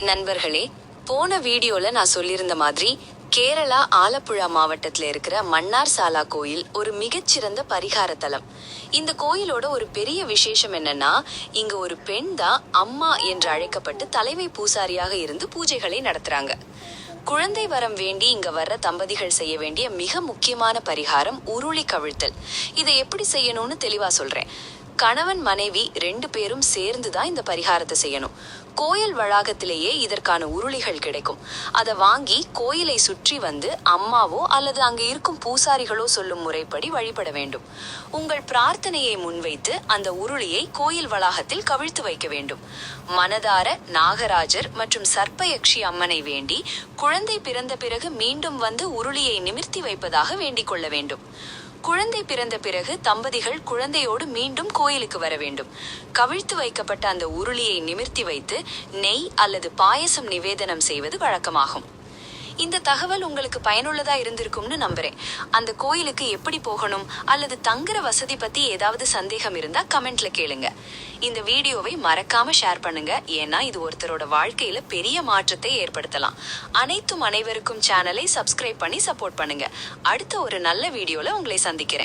நண்பர்களே, போன வீடியோல நான் சொல்லியிருந்த மாதிரி கேரளா ஆலப்புழா மாவட்டத்துல இருக்கிற மன்னார் சாலா கோயில் ஒரு மிகச்சிறந்த பரிகார தலம். இந்த கோயிலோட ஒரு பெரிய விசேஷம் என்னன்னா, இங்க ஒரு பெண் தான் அம்மா என்று அழைக்கப்பட்டு தலைமை பூசாரியாக இருந்து பூஜைகளை நடத்துறாங்க. குழந்தை வரம் வேண்டி இங்க வர்ற தம்பதிகள் செய்ய வேண்டிய மிக முக்கியமான பரிகாரம் உருளி கவிழ்த்தல். இதை எப்படி செய்யணும்னு தெளிவா சொல்றேன். கணவன் மனைவி 2 பேரும் சேர்ந்துதான் இந்த பரிகாரத்தை செய்யணும். கோயில் வளாகத்திலேயே இதற்கான உருளிகள் கிடைக்கும். அதை வாங்கி கோயிலை சுற்றி வந்து அம்மாவோ அல்லது அங்க இருக்கும் பூசாரிகளோ சொல்லும் முறைப்படி வழிபட வேண்டும். உங்கள் பிரார்த்தனையை முன்வைத்து அந்த உருளியை கோயில் வளாகத்தில் கவிழ்த்து வைக்க வேண்டும். மனதார நாகராஜர் மற்றும் சர்ப்பயக்ஷி அம்மனை வேண்டி குழந்தை பிறந்த பிறகு மீண்டும் வந்து உருளியை நிமிர்த்தி வைப்பதாக வேண்டிக் கொள்ள வேண்டும். குழந்தை பிறந்த பிறகு தம்பதிகள் குழந்தையோடு மீண்டும் கோயிலுக்கு வர வேண்டும். கவிழ்த்து வைக்கப்பட்ட அந்த உருளியை நிமிர்த்தி வைத்து நெய் அல்லது பாயசம் நிவேதனம் செய்வது வழக்கமாகும். இந்த தகவல் உங்களுக்கு பயனுள்ளதா இருந்திருக்கும்னு நம்புறேன். அந்த கோயிலுக்கு எப்படி போகணும் அல்லது தங்குற வசதி பத்தி ஏதாவது சந்தேகம் இருந்தா கமெண்ட்ல கேளுங்க. இந்த வீடியோவை மறக்காம ஷேர் பண்ணுங்க, ஏன்னா இது ஒருத்தரோட வாழ்க்கையில பெரிய மாற்றத்தை ஏற்படுத்தலாம். அனைவருக்கும் சேனலை சப்ஸ்கிரைப் பண்ணி சப்போர்ட் பண்ணுங்க. அடுத்த ஒரு நல்ல வீடியோல உங்களை சந்திக்கிறேன்.